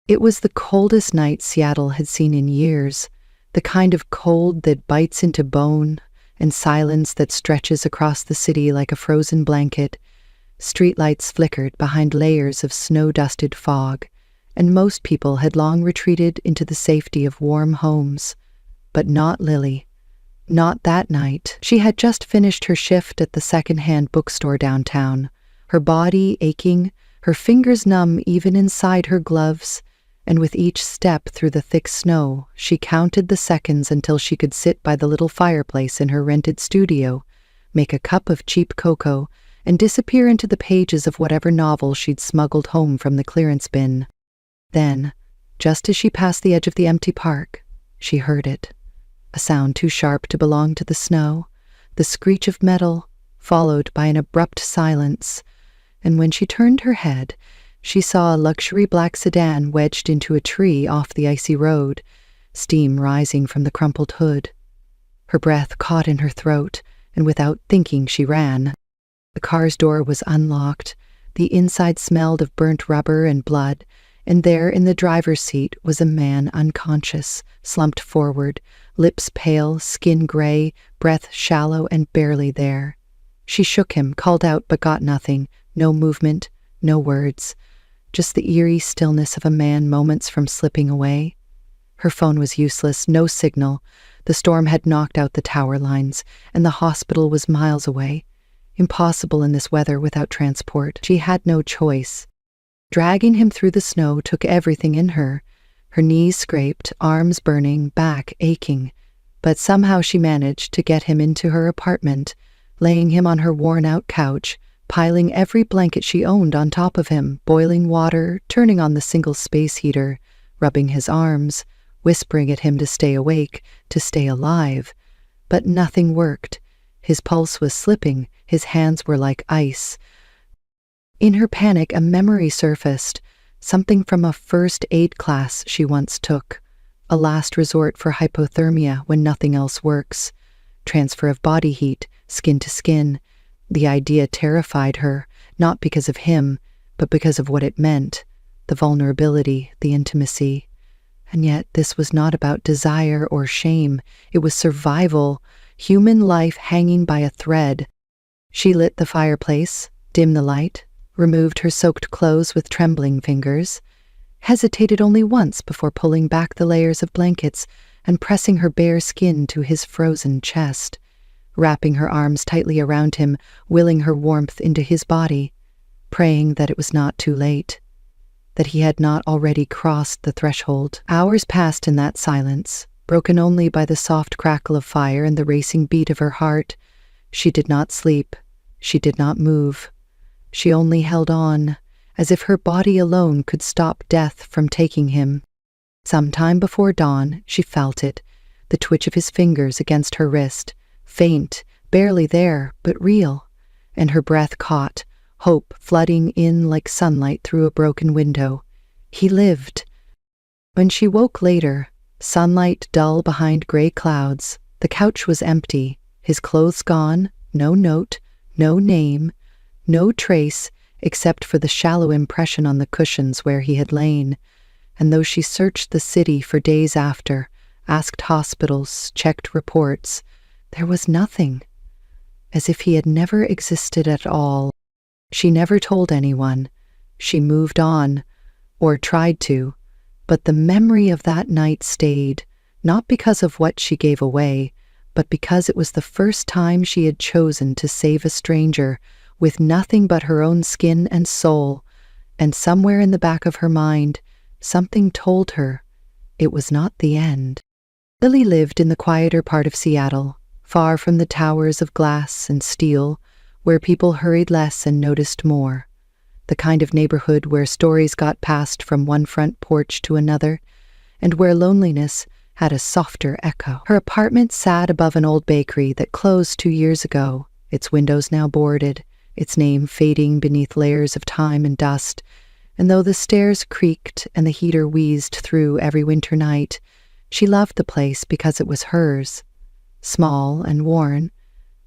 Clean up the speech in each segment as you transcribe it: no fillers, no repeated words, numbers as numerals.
It was the coldest night Seattle had seen in years, the kind of cold that bites into bone and silence that stretches across the city like a frozen blanket. Streetlights flickered behind layers of snow-dusted fog, and most people had long retreated into the safety of warm homes. But not Lily. Not that night. She had just finished her shift at the second-hand bookstore downtown, her body aching, her fingers numb even inside her gloves, and with each step through the thick snow, she counted the seconds until she could sit by the little fireplace in her rented studio, make a cup of cheap cocoa, and disappear into the pages of whatever novel she'd smuggled home from the clearance bin. Then, just as she passed the edge of the empty park, she heard it. A sound too sharp to belong to the snow, the screech of metal, followed by an abrupt silence, and when she turned her head, she saw a luxury black sedan wedged into a tree off the icy road, steam rising from the crumpled hood. Her breath caught in her throat, and without thinking she ran. The car's door was unlocked, the inside smelled of burnt rubber and blood, and there in the driver's seat was a man unconscious, slumped forward, lips pale, skin gray, breath shallow and barely there. She shook him, called out, but got nothing. No movement, no words. Just the eerie stillness of a man moments from slipping away. Her phone was useless, no signal. The storm had knocked out the tower lines, and the hospital was miles away. Impossible in this weather without transport. She had no choice. Dragging him through the snow took everything in her. Her knees scraped, arms burning, back aching. But somehow she managed to get him into her apartment, laying him on her worn-out couch, piling every blanket she owned on top of him, boiling water, turning on the single space heater, rubbing his arms, whispering at him to stay awake, to stay alive. But nothing worked. His pulse was slipping, his hands were like ice. In her panic, a memory surfaced, something from a first aid class she once took, a last resort for hypothermia when nothing else works, transfer of body heat, skin to skin. The idea terrified her, not because of him, but because of what it meant, the vulnerability, the intimacy. And yet this was not about desire or shame. It was survival, human life hanging by a thread. She lit the fireplace, dimmed the light, removed her soaked clothes with trembling fingers, hesitated only once before pulling back the layers of blankets and pressing her bare skin to his frozen chest, wrapping her arms tightly around him, willing her warmth into his body, praying that it was not too late, that he had not already crossed the threshold. Hours passed in that silence, broken only by the soft crackle of fire and the racing beat of her heart. She did not sleep. She did not move. She only held on, as if her body alone could stop death from taking him. Some time before dawn, she felt it, the twitch of his fingers against her wrist, faint, barely there, but real, and her breath caught, hope flooding in like sunlight through a broken window. He lived. When she woke later, sunlight dull behind gray clouds, the couch was empty, his clothes gone, no note, no name, no trace except for the shallow impression on the cushions where he had lain. And though she searched the city for days after, asked hospitals, checked reports, there was nothing. As if he had never existed at all. She never told anyone. She moved on, or tried to, but the memory of that night stayed, not because of what she gave away, but because it was the first time she had chosen to save a stranger with nothing but her own skin and soul, and somewhere in the back of her mind, something told her it was not the end. Lily lived in the quieter part of Seattle, far from the towers of glass and steel, where people hurried less and noticed more. The kind of neighborhood where stories got passed from one front porch to another, and where loneliness had a softer echo. Her apartment sat above an old bakery that closed 2 years ago, its windows now boarded, its name fading beneath layers of time and dust, and though the stairs creaked and the heater wheezed through every winter night, she loved the place because it was hers. Small and worn,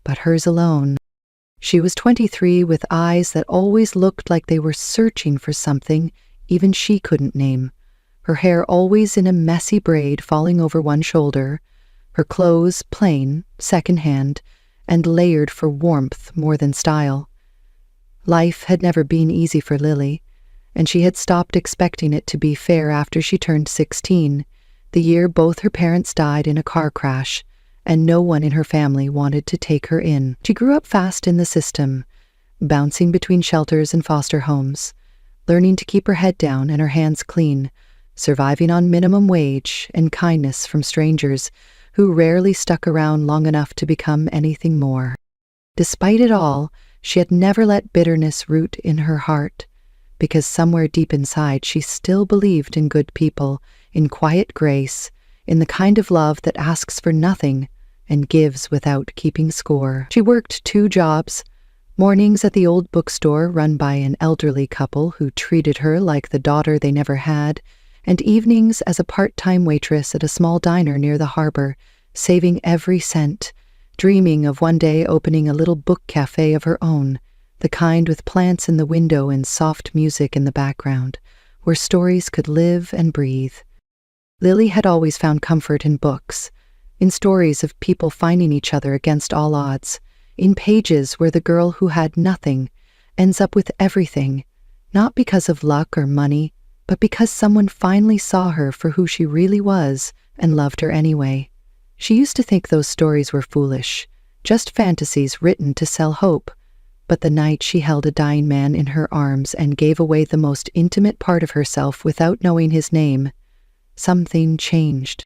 but hers alone. She was 23 with eyes that always looked like they were searching for something even she couldn't name. her hair always in a messy braid falling over one shoulder, her clothes plain, second-hand, and layered for warmth more than style. Life had never been easy for Lily, and she had stopped expecting it to be fair after she turned 16, the year both her parents died in a car crash, and no one in her family wanted to take her in. She grew up fast in the system, bouncing between shelters and foster homes, learning to keep her head down and her hands clean, surviving on minimum wage and kindness from strangers who rarely stuck around long enough to become anything more. Despite it all, she had never let bitterness root in her heart, because somewhere deep inside she still believed in good people, in quiet grace, in the kind of love that asks for nothing and gives without keeping score. She worked 2 jobs, mornings at the old bookstore run by an elderly couple who treated her like the daughter they never had, and evenings as a part-time waitress at a small diner near the harbor, saving every cent, dreaming of one day opening a little book cafe of her own, the kind with plants in the window and soft music in the background, where stories could live and breathe. Lily had always found comfort in books, in stories of people finding each other against all odds, in pages where the girl who had nothing ends up with everything, not because of luck or money, but because someone finally saw her for who she really was and loved her anyway. She used to think those stories were foolish, just fantasies written to sell hope, but the night she held a dying man in her arms and gave away the most intimate part of herself without knowing his name, something changed.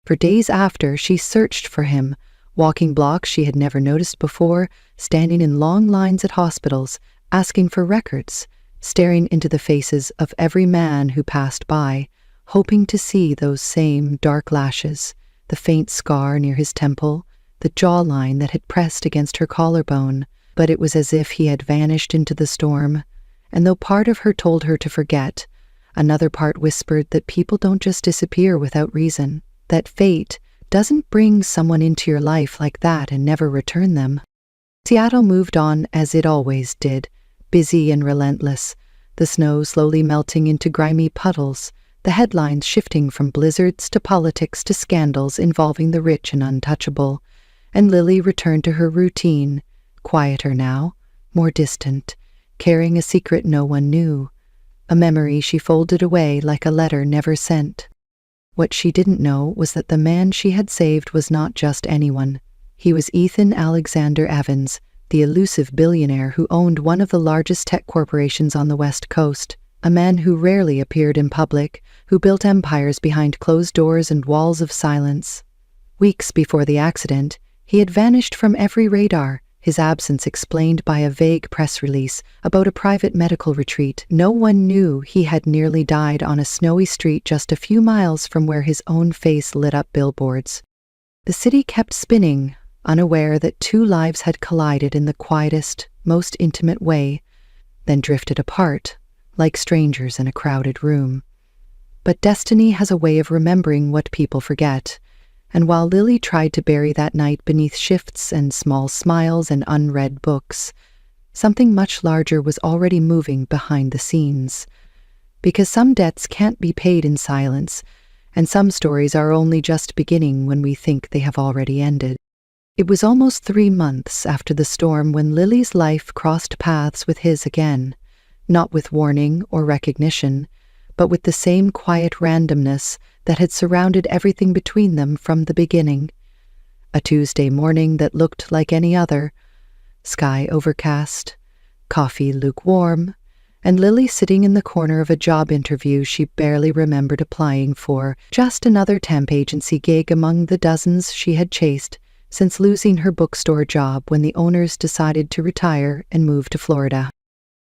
For days after, she searched for him, walking blocks she had never noticed before, standing in long lines at hospitals, asking for records, staring into the faces of every man who passed by, hoping to see those same dark lashes, the faint scar near his temple, the jawline that had pressed against her collarbone. But it was as if he had vanished into the storm, and though part of her told her to forget, another part whispered that people don't just disappear without reason, that fate doesn't bring someone into your life like that and never return them. Seattle moved on as it always did, busy and relentless, the snow slowly melting into grimy puddles, the headlines shifting from blizzards to politics to scandals involving the rich and untouchable, and Lily returned to her routine, quieter now, more distant, carrying a secret no one knew, a memory she folded away like a letter never sent. What she didn't know was that the man she had saved was not just anyone. He was Ethan Alexander Evans, the elusive billionaire who owned one of the largest tech corporations on the West Coast, a man who rarely appeared in public, who built empires behind closed doors and walls of silence. Weeks before the accident, he had vanished from every radar, his absence explained by a vague press release about a private medical retreat. No one knew he had nearly died on a snowy street just a few miles from where his own face lit up billboards. The city kept spinning, unaware that 2 lives had collided in the quietest, most intimate way, then drifted apart, like strangers in a crowded room. But destiny has a way of remembering what people forget, and while Lily tried to bury that night beneath shifts and small smiles and unread books, something much larger was already moving behind the scenes. Because some debts can't be paid in silence, and some stories are only just beginning when we think they have already ended. It was almost 3 months after the storm when Lily's life crossed paths with his again, not with warning or recognition, but with the same quiet randomness that had surrounded everything between them from the beginning. A Tuesday morning that looked like any other, sky overcast, coffee lukewarm, and Lily sitting in the corner of a job interview she barely remembered applying for, just another temp agency gig among the dozens she had chased since losing her bookstore job when the owners decided to retire and move to Florida.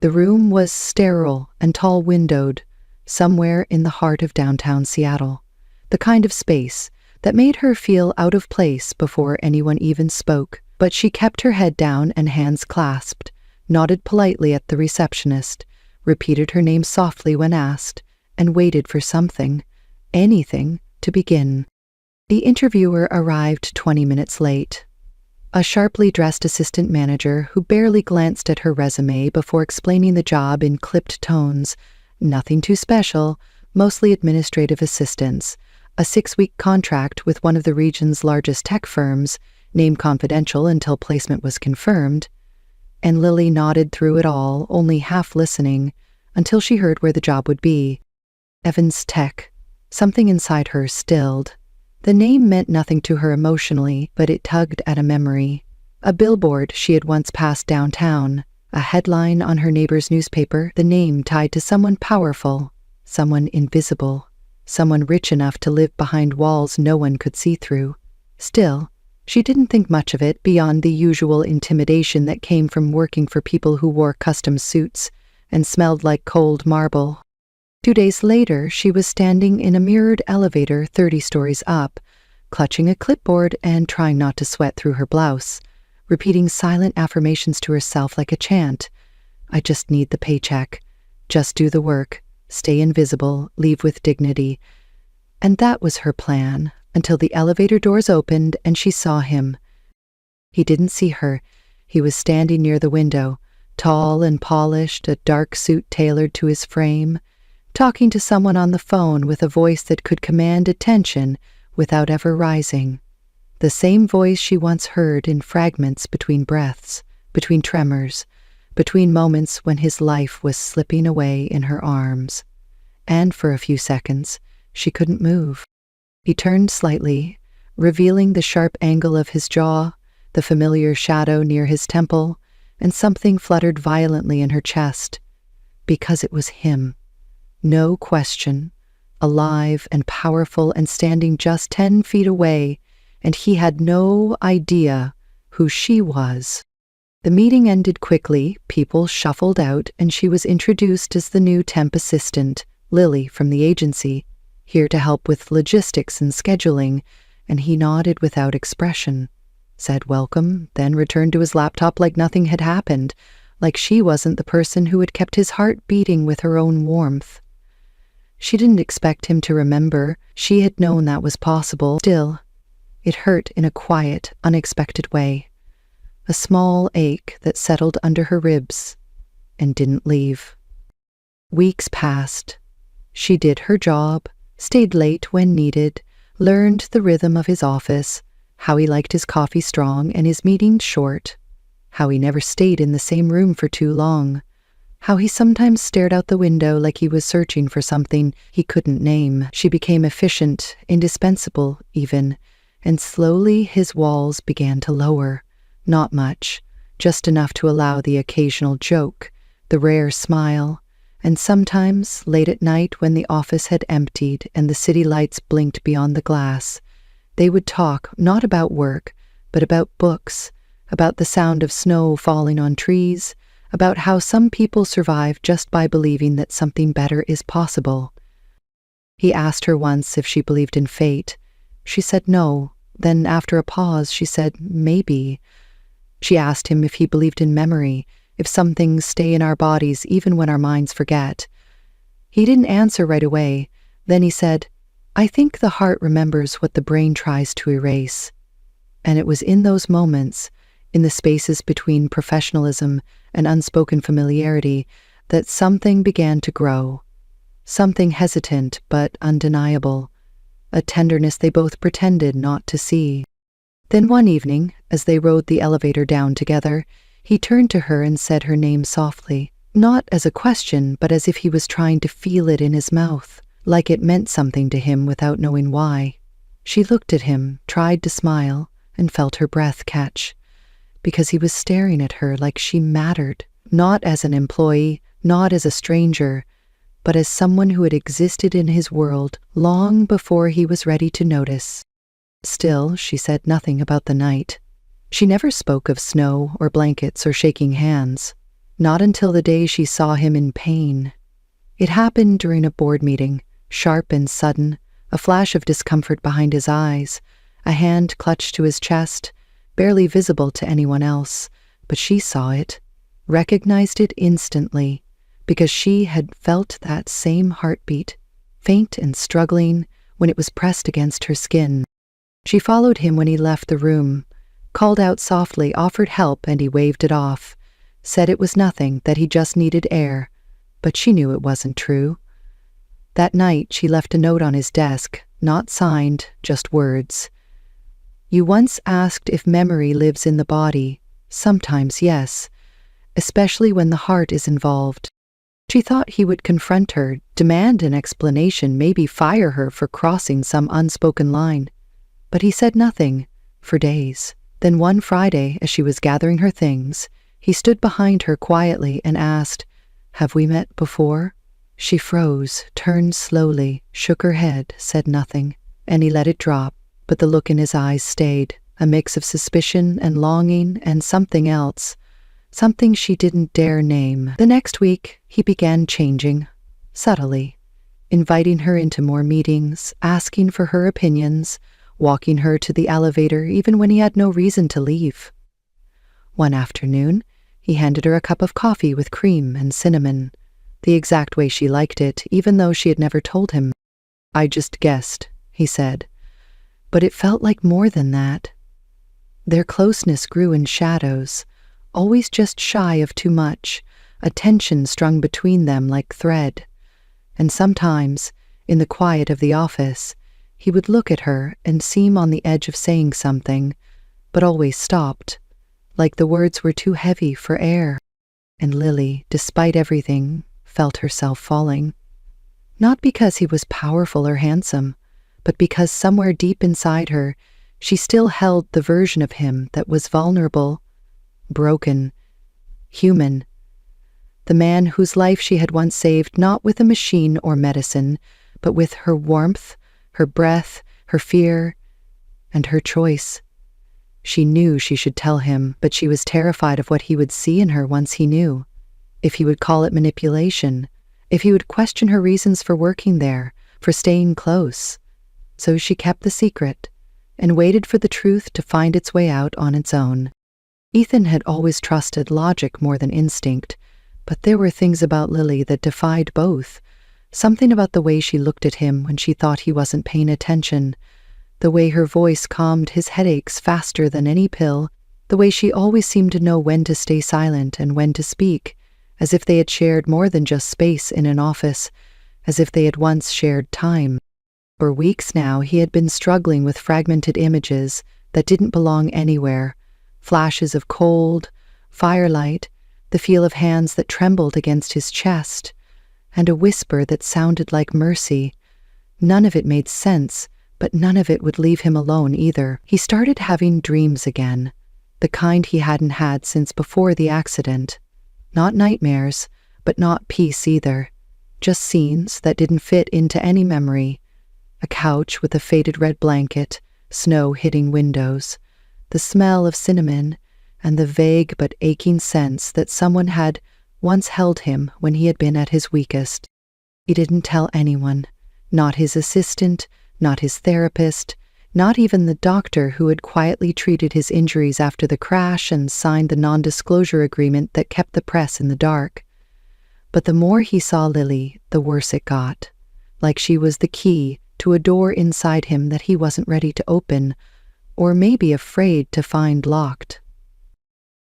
The room was sterile and tall-windowed, somewhere in the heart of downtown Seattle, the kind of space that made her feel out of place before anyone even spoke, but she kept her head down and hands clasped, nodded politely at the receptionist, repeated her name softly when asked, and waited for something, anything, to begin. The interviewer arrived 20 minutes late. A sharply dressed assistant manager who barely glanced at her resume before explaining the job in clipped tones. Nothing too special, mostly administrative assistants, a 6-week contract with one of the region's largest tech firms, named confidential until placement was confirmed, and Lily nodded through it all, only half listening, until she heard where the job would be. Evans Tech. Something inside her stilled. The name meant nothing to her emotionally, but it tugged at a memory. A billboard she had once passed downtown, a headline on her neighbor's newspaper, the name tied to someone powerful, someone invisible, someone rich enough to live behind walls no one could see through. Still, she didn't think much of it beyond the usual intimidation that came from working for people who wore custom suits and smelled like cold marble. 2 days later, she was standing in a mirrored elevator 30 stories up, clutching a clipboard and trying not to sweat through her blouse, repeating silent affirmations to herself like a chant. I just need the paycheck. Just do the work. Stay invisible. Leave with dignity. And that was her plan, until the elevator doors opened and she saw him. He didn't see her. He was standing near the window, tall and polished, a dark suit tailored to his frame, talking to someone on the phone with a voice that could command attention without ever rising. The same voice she once heard in fragments between breaths, between tremors, between moments when his life was slipping away in her arms. And for a few seconds, she couldn't move. He turned slightly, revealing the sharp angle of his jaw, the familiar shadow near his temple, and something fluttered violently in her chest. Because it was him. No question. Alive and powerful and standing just 10 feet away, and he had no idea who she was. The meeting ended quickly, people shuffled out, and she was introduced as the new temp assistant, Lily from the agency, here to help with logistics and scheduling, and he nodded without expression, said welcome, then returned to his laptop like nothing had happened, like she wasn't the person who had kept his heart beating with her own warmth. She didn't expect him to remember. She had known that was possible. Still, it hurt in a quiet, unexpected way. A small ache that settled under her ribs and didn't leave. Weeks passed. She did her job, stayed late when needed, learned the rhythm of his office, how he liked his coffee strong and his meetings short, how he never stayed in the same room for too long, how he sometimes stared out the window like he was searching for something he couldn't name. She became efficient, indispensable even, and slowly his walls began to lower. Not much, just enough to allow the occasional joke, the rare smile, and sometimes, late at night when the office had emptied and the city lights blinked beyond the glass, they would talk not about work, but about books, about the sound of snow falling on trees, about how some people survive just by believing that something better is possible. He asked her once if she believed in fate. She said no. Then, after a pause, she said maybe. She asked him if he believed in memory, if some things stay in our bodies even when our minds forget. He didn't answer right away. Then he said, I think the heart remembers what the brain tries to erase. And it was in those moments, in the spaces between professionalism and unspoken familiarity, that something began to grow. Something hesitant but undeniable. A tenderness they both pretended not to see. Then one evening, as they rode the elevator down together, he turned to her and said her name softly, not as a question, but as if he was trying to feel it in his mouth, like it meant something to him without knowing why. She looked at him, tried to smile, and felt her breath catch, because he was staring at her like she mattered, not as an employee, not as a stranger, but as someone who had existed in his world long before he was ready to notice. Still, she said nothing about the night. She never spoke of snow or blankets or shaking hands, not until the day she saw him in pain. It happened during a board meeting, sharp and sudden, a flash of discomfort behind his eyes, a hand clutched to his chest, barely visible to anyone else, but she saw it, recognized it instantly, because she had felt that same heartbeat, faint and struggling, when it was pressed against her skin. She followed him when he left the room, called out softly, offered help, and he waved it off, said it was nothing, that he just needed air, but she knew it wasn't true. That night, she left a note on his desk, not signed, just words. You once asked if memory lives in the body. Sometimes, yes, especially when the heart is involved. She thought he would confront her, demand an explanation, maybe fire her for crossing some unspoken line. But he said nothing, for days. Then one Friday, as she was gathering her things, he stood behind her quietly and asked, "Have we met before?" She froze, turned slowly, shook her head, said nothing, and he let it drop, but the look in his eyes stayed, a mix of suspicion and longing and something else, something she didn't dare name. The next week, he began changing, subtly, inviting her into more meetings, asking for her opinions, walking her to the elevator even when he had no reason to leave. One afternoon, he handed her a cup of coffee with cream and cinnamon, the exact way she liked it, even though she had never told him. "I just guessed," he said. But it felt like more than that. Their closeness grew in shadows, always just shy of too much, a tension strung between them like thread. And sometimes, in the quiet of the office, he would look at her and seem on the edge of saying something, but always stopped, like the words were too heavy for air. And Lily, despite everything, felt herself falling. Not because he was powerful or handsome, but because somewhere deep inside her, she still held the version of him that was vulnerable, broken, human. The man whose life she had once saved not with a machine or medicine, but with her warmth, her breath, her fear, and her choice. She knew she should tell him, but she was terrified of what he would see in her once he knew. If he would call it manipulation, if he would question her reasons for working there, for staying close. So she kept the secret, and waited for the truth to find its way out on its own. Ethan had always trusted logic more than instinct, but there were things about Lily that defied both. Something about the way she looked at him when she thought he wasn't paying attention, the way her voice calmed his headaches faster than any pill, the way she always seemed to know when to stay silent and when to speak, as if they had shared more than just space in an office, as if they had once shared time. For weeks now, he had been struggling with fragmented images that didn't belong anywhere, flashes of cold, firelight, the feel of hands that trembled against his chest, and a whisper that sounded like mercy. None of it made sense, but none of it would leave him alone either. He started having dreams again, the kind he hadn't had since before the accident. Not nightmares, but not peace either. Just scenes that didn't fit into any memory. A couch with a faded red blanket, snow hitting windows, the smell of cinnamon, and the vague but aching sense that someone had once held him when he had been at his weakest. He didn't tell anyone, not his assistant, not his therapist, not even the doctor who had quietly treated his injuries after the crash and signed the non-disclosure agreement that kept the press in the dark. But the more he saw Lily, the worse it got, like she was the key to a door inside him that he wasn't ready to open, or maybe afraid to find locked.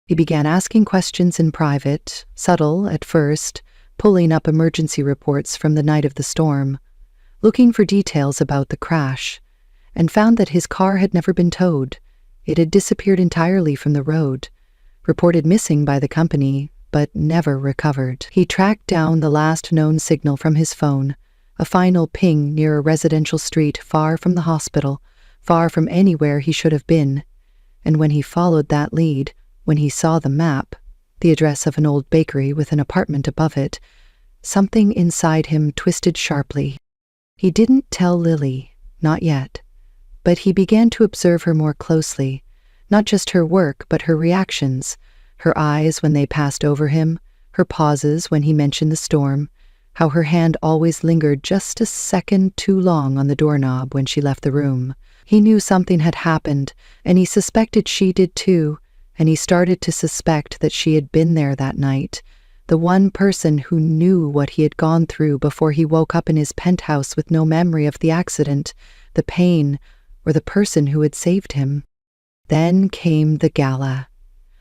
He began asking questions in private, subtle at first, pulling up emergency reports from the night of the storm, looking for details about the crash, and found that his car had never been towed. It had disappeared entirely from the road, reported missing by the company, but never recovered. He tracked down the last known signal from his phone, a final ping near a residential street far from the hospital, far from anywhere he should have been. And when he followed that lead, when he saw the map, the address of an old bakery with an apartment above it, something inside him twisted sharply. He didn't tell Lily, not yet, but he began to observe her more closely, not just her work, but her reactions, her eyes when they passed over him, her pauses when he mentioned the storm, how her hand always lingered just a second too long on the doorknob when she left the room. He knew something had happened, and he suspected she did too, and he started to suspect that she had been there that night, the one person who knew what he had gone through before he woke up in his penthouse with no memory of the accident, the pain, or the person who had saved him. Then came the gala,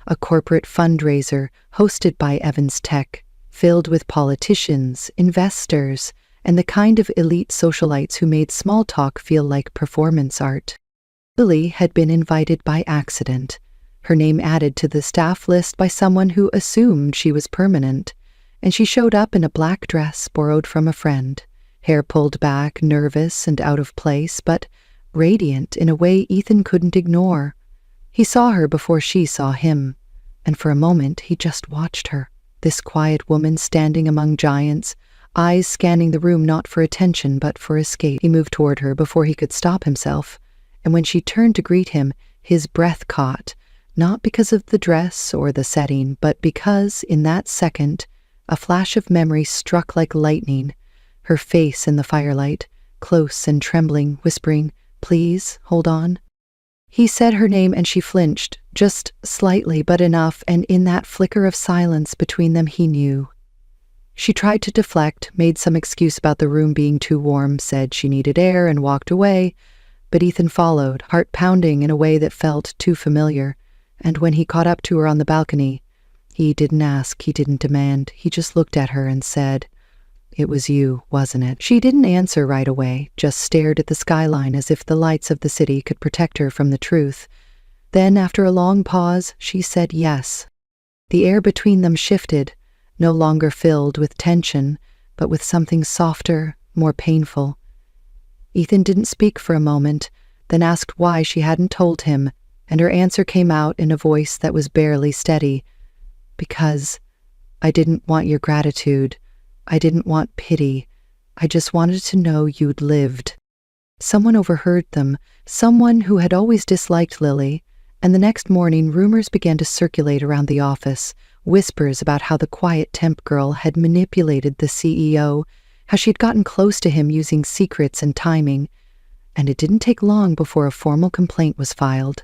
a corporate fundraiser hosted by Evans Tech, filled with politicians, investors, and the kind of elite socialites who made small talk feel like performance art. Lily had been invited by accident, her name added to the staff list by someone who assumed she was permanent, and she showed up in a black dress borrowed from a friend, hair pulled back, nervous and out of place, but radiant in a way Ethan couldn't ignore. He saw her before she saw him, and for a moment he just watched her, this quiet woman standing among giants, eyes scanning the room not for attention but for escape. He moved toward her before he could stop himself, and when she turned to greet him, his breath caught, not because of the dress or the setting, but because, in that second, a flash of memory struck like lightning, her face in the firelight, close and trembling, whispering, "Please, hold on." He said her name and she flinched, just slightly but enough, and in that flicker of silence between them he knew. She tried to deflect, made some excuse about the room being too warm, said she needed air, and walked away, but Ethan followed, heart pounding in a way that felt too familiar. And when he caught up to her on the balcony, he didn't ask, he didn't demand, he just looked at her and said, "It was you, wasn't it?" She didn't answer right away, just stared at the skyline as if the lights of the city could protect her from the truth. Then, after a long pause, she said yes. The air between them shifted, no longer filled with tension, but with something softer, more painful. Ethan didn't speak for a moment, then asked why she hadn't told him, and her answer came out in a voice that was barely steady. "Because I didn't want your gratitude. I didn't want pity. I just wanted to know you'd lived." Someone overheard them, someone who had always disliked Lily, and the next morning rumors began to circulate around the office, whispers about how the quiet temp girl had manipulated the CEO, how she'd gotten close to him using secrets and timing. And it didn't take long before a formal complaint was filed.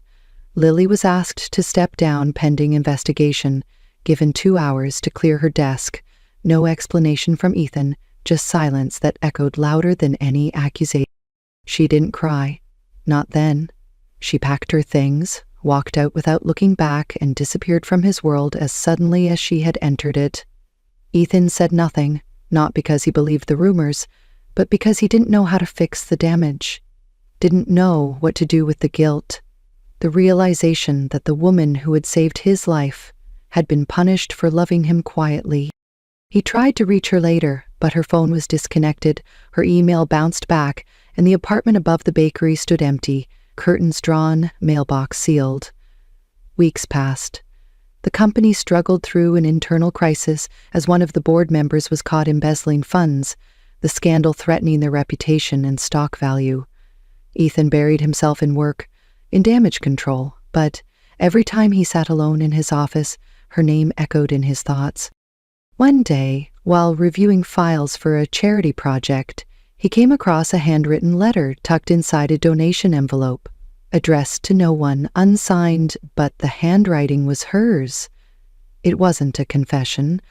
Lily was asked to step down pending investigation, given 2 hours to clear her desk. No explanation from Ethan, just silence that echoed louder than any accusation. She didn't cry. Not then. She packed her things, walked out without looking back, and disappeared from his world as suddenly as she had entered it. Ethan said nothing, not because he believed the rumors, but because he didn't know how to fix the damage. Didn't know what to do with the guilt. The realization that the woman who had saved his life had been punished for loving him quietly. He tried to reach her later, but her phone was disconnected, her email bounced back, and the apartment above the bakery stood empty, curtains drawn, mailbox sealed. Weeks passed. The company struggled through an internal crisis as one of the board members was caught embezzling funds, the scandal threatening their reputation and stock value. Ethan buried himself in work, in damage control, but every time he sat alone in his office, her name echoed in his thoughts. One day, while reviewing files for a charity project, he came across a handwritten letter tucked inside a donation envelope, addressed to no one, unsigned, but the handwriting was hers. It wasn't a confession.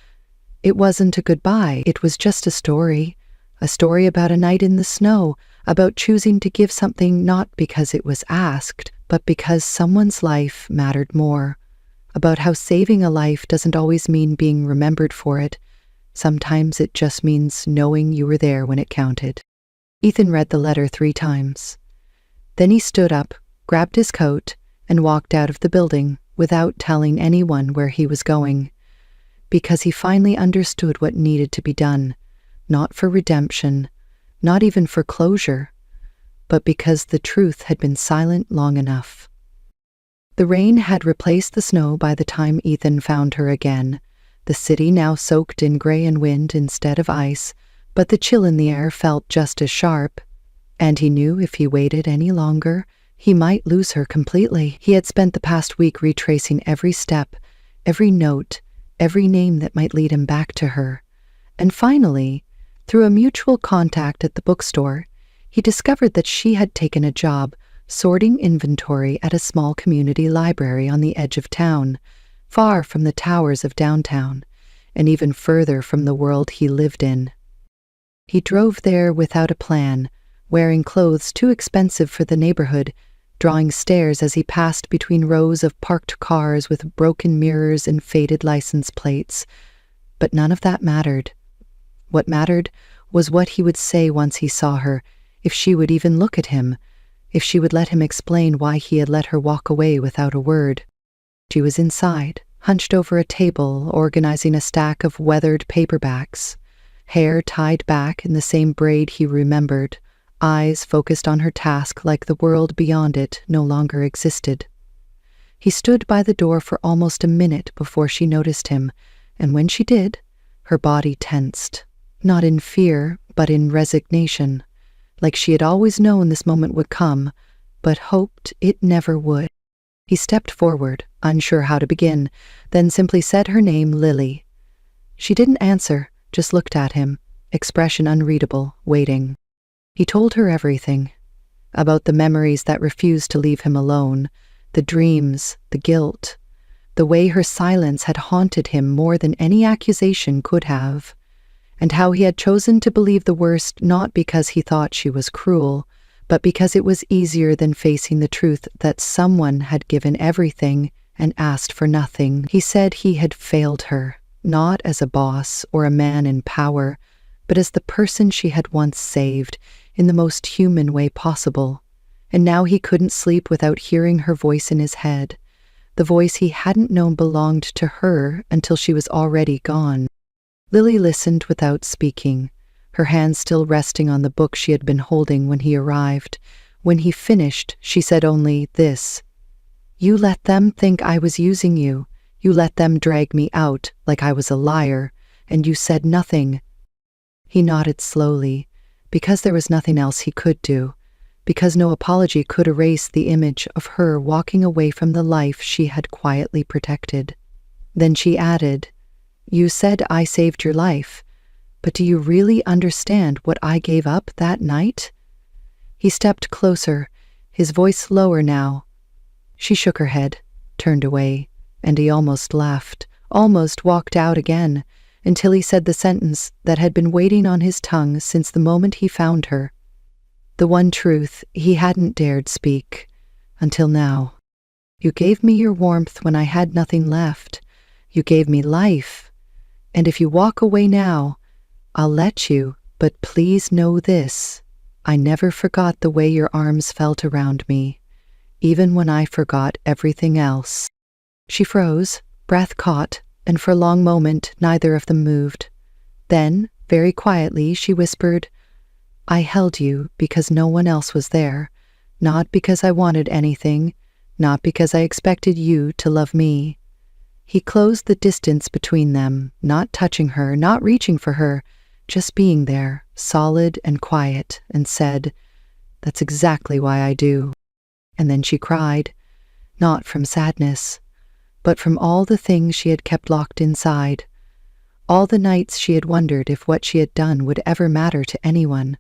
It wasn't a goodbye. It was just a story about a night in the snow, about choosing to give something not because it was asked, but because someone's life mattered more, about how saving a life doesn't always mean being remembered for it. Sometimes it just means knowing you were there when it counted. Ethan read the letter 3 times. Then he stood up, grabbed his coat, and walked out of the building without telling anyone where he was going, because he finally understood what needed to be done, not for redemption, not even for closure, but because the truth had been silent long enough. The rain had replaced the snow by the time Ethan found her again, the city now soaked in gray and wind instead of ice, but the chill in the air felt just as sharp, and he knew if he waited any longer, he might lose her completely. He had spent the past week retracing every step, every note, every name that might lead him back to her. And finally, through a mutual contact at the bookstore, he discovered that she had taken a job sorting inventory at a small community library on the edge of town, far from the towers of downtown, and even further from the world he lived in. He drove there without a plan, wearing clothes too expensive for the neighborhood, drawing stares as he passed between rows of parked cars with broken mirrors and faded license plates. But none of that mattered. What mattered was what he would say once he saw her, if she would even look at him, if she would let him explain why he had let her walk away without a word. She was inside, hunched over a table, organizing a stack of weathered paperbacks, hair tied back in the same braid he remembered, eyes focused on her task like the world beyond it no longer existed. He stood by the door for almost a minute before she noticed him, and when she did, her body tensed, not in fear, but in resignation, like she had always known this moment would come, but hoped it never would. He stepped forward, unsure how to begin, then simply said her name, Lily. She didn't answer, just looked at him, expression unreadable, waiting. He told her everything, about the memories that refused to leave him alone, the dreams, the guilt, the way her silence had haunted him more than any accusation could have, and how he had chosen to believe the worst not because he thought she was cruel, but because it was easier than facing the truth that someone had given everything and asked for nothing. He said he had failed her, not as a boss or a man in power, but as the person she had once saved in the most human way possible. And now he couldn't sleep without hearing her voice in his head, the voice he hadn't known belonged to her until she was already gone. Lily listened without speaking, her hands still resting on the book she had been holding when he arrived. When he finished, she said only this: "You let them think I was using you. You let them drag me out like I was a liar, and you said nothing." He nodded slowly, because there was nothing else he could do, because no apology could erase the image of her walking away from the life she had quietly protected. Then she added, "You said I saved your life, but do you really understand what I gave up that night?" He stepped closer, his voice lower now. She shook her head, turned away, and he almost laughed, almost walked out again, until he said the sentence that had been waiting on his tongue since the moment he found her. The one truth he hadn't dared speak, until now. "You gave me your warmth when I had nothing left. You gave me life. And if you walk away now, I'll let you, but please know this. I never forgot the way your arms felt around me, even when I forgot everything else." She froze, breath caught, and for a long moment neither of them moved. Then, very quietly, she whispered, "I held you because no one else was there, not because I wanted anything, not because I expected you to love me." He closed the distance between them, not touching her, not reaching for her, just being there, solid and quiet, and said, "That's exactly why I do." And then she cried, not from sadness, but from all the things she had kept locked inside, all the nights she had wondered if what she had done would ever matter to anyone,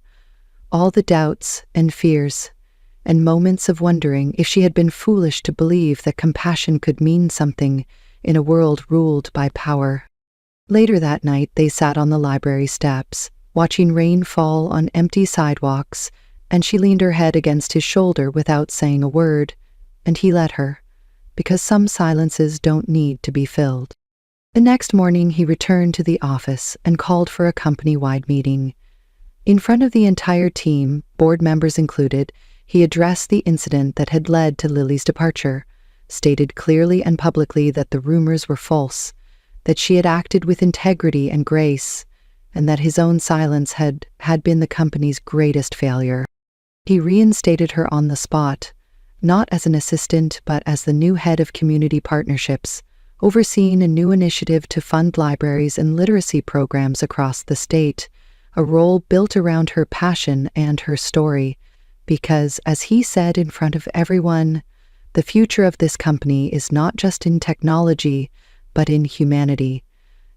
all the doubts and fears, and moments of wondering if she had been foolish to believe that compassion could mean something in a world ruled by power. Later that night, they sat on the library steps, watching rain fall on empty sidewalks, and she leaned her head against his shoulder without saying a word, and he let her, because some silences don't need to be filled. The next morning, he returned to the office and called for a company-wide meeting. In front of the entire team, board members included, he addressed the incident that had led to Lily's departure, stated clearly and publicly that the rumors were false, that she had acted with integrity and grace, and that his own silence had been the company's greatest failure. He reinstated her on the spot, not as an assistant but as the new head of community partnerships, overseeing a new initiative to fund libraries and literacy programs across the state, a role built around her passion and her story, because, as he said in front of everyone, the future of this company is not just in technology, but in humanity,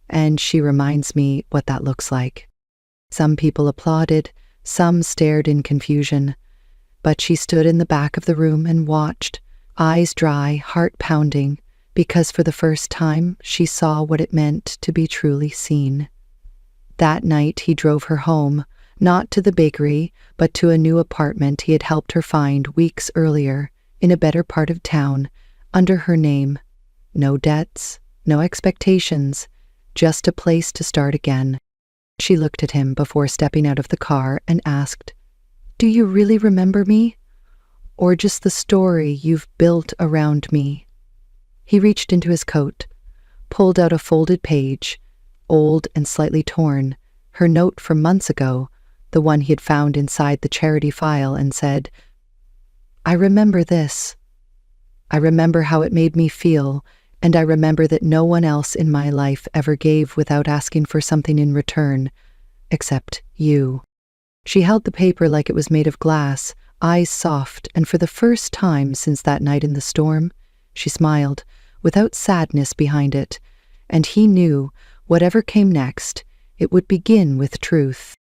and she reminds me what that looks like. Some people applauded, some stared in confusion, but she stood in the back of the room and watched, eyes dry, heart pounding, because for the first time she saw what it meant to be truly seen. That night he drove her home, not to the bakery, but to a new apartment he had helped her find weeks earlier, in a better part of town, under her name. No debts, no expectations, just a place to start again. She looked at him before stepping out of the car and asked, "Do you really remember me? Or just the story you've built around me?" He reached into his coat, pulled out a folded page, old and slightly torn, her note from months ago, the one he had found inside the charity file, and said, "I remember this. I remember how it made me feel, and I remember that no one else in my life ever gave without asking for something in return, except you." She held the paper like it was made of glass, eyes soft, and for the first time since that night in the storm, she smiled, without sadness behind it, and he knew, whatever came next, it would begin with truth.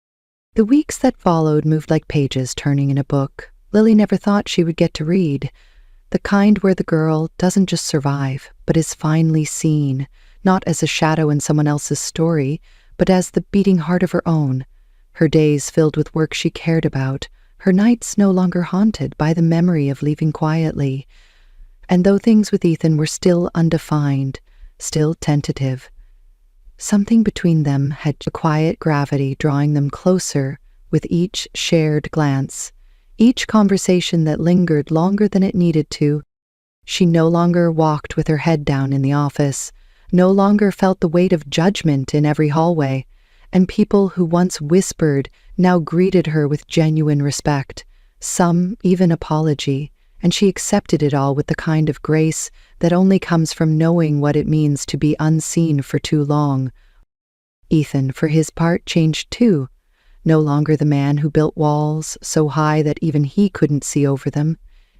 The weeks that followed moved like pages turning in a book Lily never thought she would get to read, the kind where the girl doesn't just survive, but is finally seen, not as a shadow in someone else's story, but as the beating heart of her own, her days filled with work she cared about, her nights no longer haunted by the memory of leaving quietly. And though things with Ethan were still undefined, still tentative, something between them had a quiet gravity drawing them closer with each shared glance, each conversation that lingered longer than it needed to. She no longer walked with her head down in the office, no longer felt the weight of judgment in every hallway, and people who once whispered now greeted her with genuine respect, some even apology, and she accepted it all with the kind of grace that only comes from knowing what it means to be unseen for too long. Ethan, for his part, changed too. No longer the man who built walls so high that even he couldn't see over them.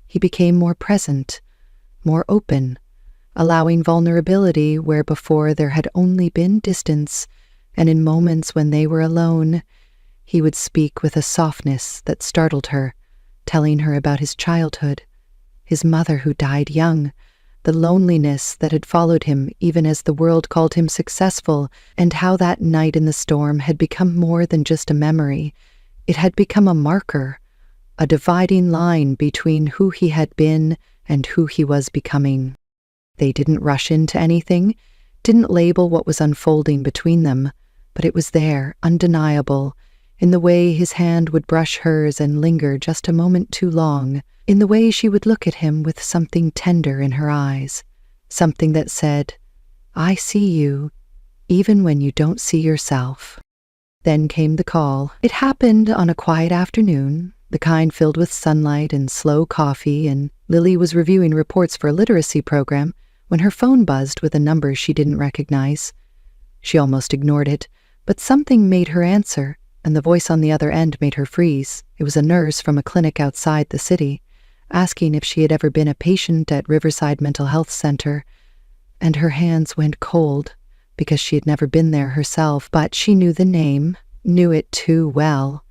He became more present, more open, allowing vulnerability where before there had only been distance, and in moments when they were alone, he would speak with a softness that startled her, telling her about his childhood, his mother who died young, the loneliness that had followed him even as the world called him successful, and how that night in the storm had become more than just a memory. It had become a marker, a dividing line between who he had been and who he was becoming. They didn't rush into anything, didn't label what was unfolding between them, but it was there, undeniable, in the way his hand would brush hers and linger just a moment too long, in the way she would look at him with something tender in her eyes, something that said, "I see you, even when you don't see yourself." Then came the call. It happened on a quiet afternoon, the kind filled with sunlight and slow coffee, and Lily was reviewing reports for a literacy program when her phone buzzed with a number she didn't recognize. She almost ignored it, but something made her answer, and the voice on the other end made her freeze. It was a nurse from a clinic outside the city, asking if she had ever been a patient at Riverside Mental Health Center, and her hands went cold because she had never been there herself, but she knew the name, knew it too well.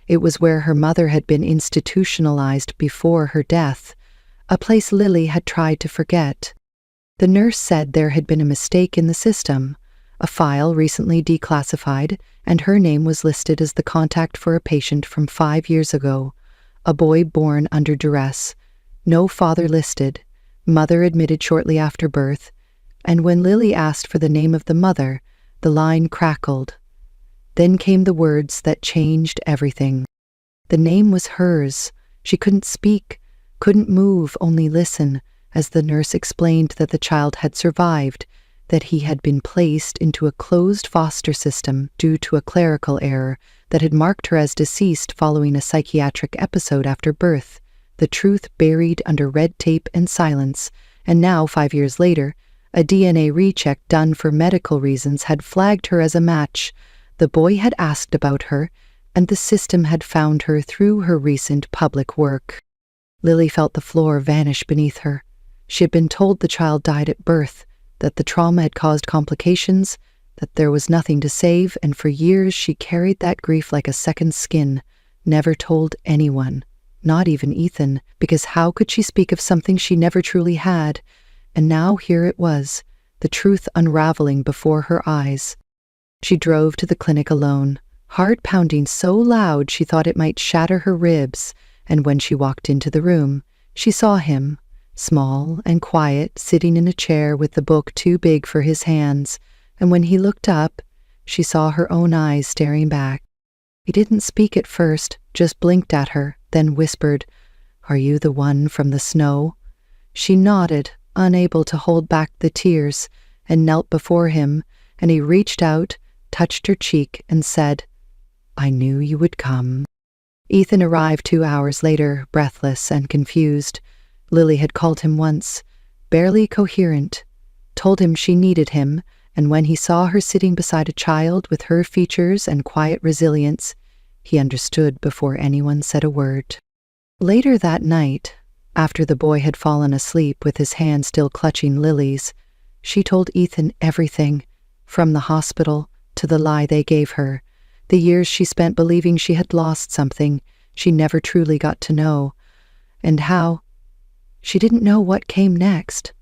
It was where her mother had been institutionalized before her death, a place Lily had tried to forget. The nurse said there had been a mistake in the system, a file recently declassified, and her name was listed as the contact for a patient from 5 years ago, a boy born under duress, no father listed, mother admitted shortly after birth, and when Lily asked for the name of the mother, the line crackled. Then came the words that changed everything. The name was hers. She couldn't speak, couldn't move, only listen, as the nurse explained that the child had survived, that he had been placed into a closed foster system due to a clerical error that had marked her as deceased following a psychiatric episode after birth, the truth buried under red tape and silence, and now, 5 years later, a DNA recheck done for medical reasons had flagged her as a match. The boy had asked about her, and the system had found her through her recent public work. Lily felt the floor vanish beneath her. She had been told the child died at birth, that the trauma had caused complications, that there was nothing to save, and for years she carried that grief like a second skin, never told anyone, not even Ethan, because how could she speak of something she never truly had? And now here it was, the truth unraveling before her eyes. She drove to the clinic alone, heart pounding so loud she thought it might shatter her ribs, and when she walked into the room, she saw him, small and quiet, sitting in a chair with the book too big for his hands, and when he looked up, she saw her own eyes staring back. He didn't speak at first, just blinked at her, then whispered, "Are you the one from the snow?" She nodded, unable to hold back the tears, and knelt before him, and he reached out, touched her cheek, and said, "I knew you would come." Ethan arrived 2 hours later, breathless and confused. Lily had called him once, barely coherent, told him she needed him, and when he saw her sitting beside a child with her features and quiet resilience, he understood before anyone said a word. Later that night, after the boy had fallen asleep with his hand still clutching Lily's, she told Ethan everything, from the hospital to the lie they gave her, the years she spent believing she had lost something she never truly got to know, and how she didn't know what came next.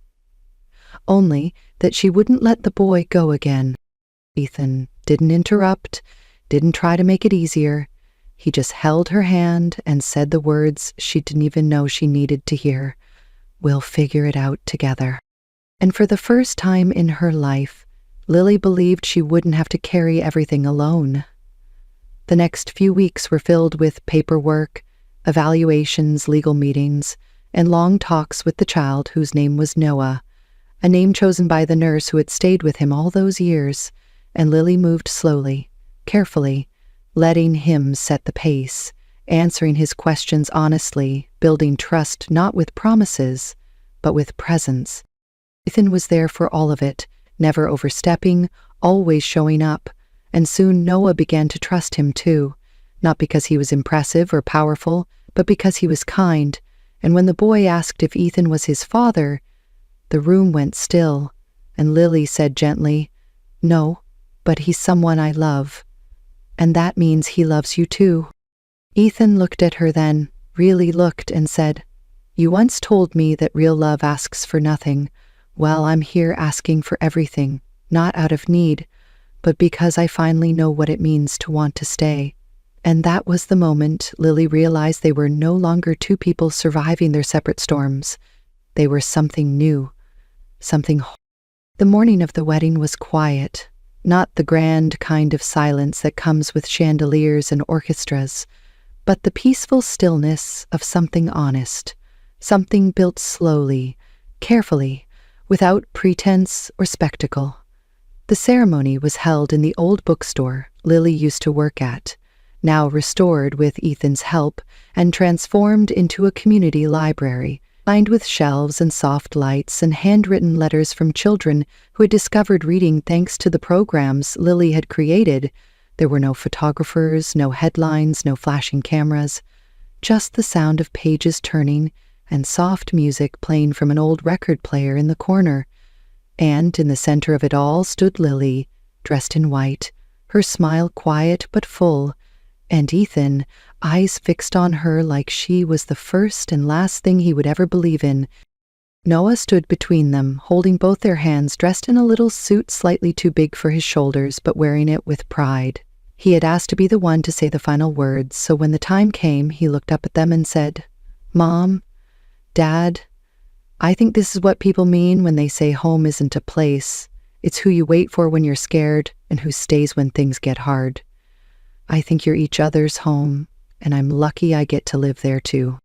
Only that she wouldn't let the boy go again. Ethan didn't interrupt, didn't try to make it easier. He just held her hand and said the words she didn't even know she needed to hear. "We'll figure it out together." And for the first time in her life, Lily believed she wouldn't have to carry everything alone. The next few weeks were filled with paperwork, evaluations, legal meetings, and long talks with the child whose name was Noah, a name chosen by the nurse who had stayed with him all those years, and Lily moved slowly, carefully, letting him set the pace, answering his questions honestly, building trust not with promises, but with presence. Ethan was there for all of it, never overstepping, always showing up, and soon Noah began to trust him too, not because he was impressive or powerful, but because he was kind, and when the boy asked if Ethan was his father, the room went still, and Lily said gently, "No, but he's someone I love, and that means he loves you too." Ethan looked at her then, really looked, and said, "You once told me that real love asks for nothing. Well, I'm here asking for everything, not out of need, but because I finally know what it means to want to stay." And that was the moment Lily realized they were no longer two people surviving their separate storms. They were something new, something whole. The morning of the wedding was quiet, not the grand kind of silence that comes with chandeliers and orchestras, but the peaceful stillness of something honest, something built slowly, carefully, without pretense or spectacle. The ceremony was held in the old bookstore Lily used to work at, now restored with Ethan's help and transformed into a community library, lined with shelves and soft lights and handwritten letters from children who had discovered reading thanks to the programs Lily had created. There were no photographers, no headlines, no flashing cameras, just the sound of pages turning and soft music playing from an old record player in the corner. And in the center of it all stood Lily, dressed in white, her smile quiet but full, and Ethan, eyes fixed on her like she was the first and last thing he would ever believe in. Noah stood between them, holding both their hands, dressed in a little suit slightly too big for his shoulders, but wearing it with pride. He had asked to be the one to say the final words, so when the time came, he looked up at them and said, "Mom, Dad, I think this is what people mean when they say home isn't a place. It's who you wait for when you're scared and who stays when things get hard. I think you're each other's home, and I'm lucky I get to live there too."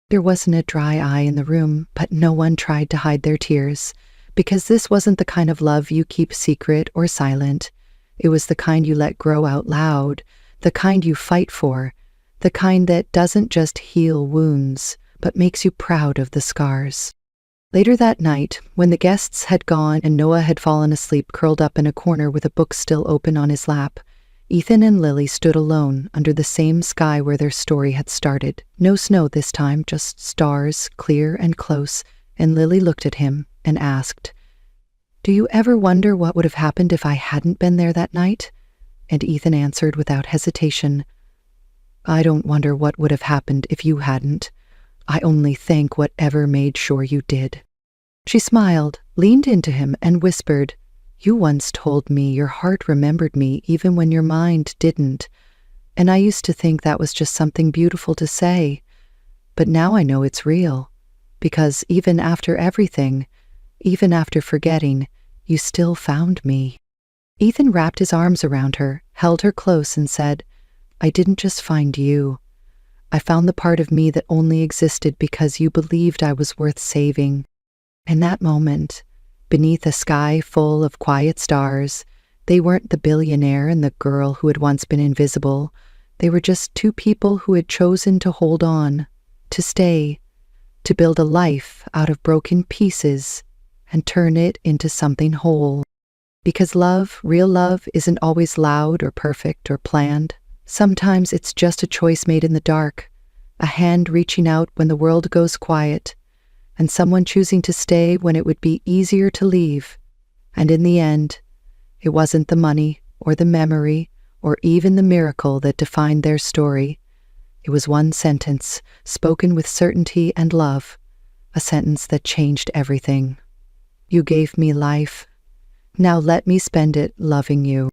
There wasn't a dry eye in the room, but no one tried to hide their tears, because this wasn't the kind of love you keep secret or silent. It was the kind you let grow out loud, the kind you fight for, the kind that doesn't just heal wounds, but makes you proud of the scars. Later that night, when the guests had gone and Noah had fallen asleep curled up in a corner with a book still open on his lap, Ethan and Lily stood alone under the same sky where their story had started. No snow this time, just stars, clear and close, and Lily looked at him and asked, "Do you ever wonder what would have happened if I hadn't been there that night?" And Ethan answered without hesitation, "I don't wonder what would have happened if you hadn't. I only thank whatever made sure you did." She smiled, leaned into him, and whispered, "You once told me your heart remembered me even when your mind didn't, and I used to think that was just something beautiful to say. But now I know it's real, because even after everything, even after forgetting, you still found me." Ethan wrapped his arms around her, held her close, and said, "I didn't just find you. I found the part of me that only existed because you believed I was worth saving." In that moment, beneath a sky full of quiet stars, they weren't the billionaire and the girl who had once been invisible. They were just two people who had chosen to hold on, to stay, to build a life out of broken pieces and turn it into something whole. Because love, real love, isn't always loud or perfect or planned. Sometimes it's just a choice made in the dark, a hand reaching out when the world goes quiet, and someone choosing to stay when it would be easier to leave. And in the end, it wasn't the money or the memory or even the miracle that defined their story. It was one sentence, spoken with certainty and love, a sentence that changed everything. "You gave me life. Now let me spend it loving you."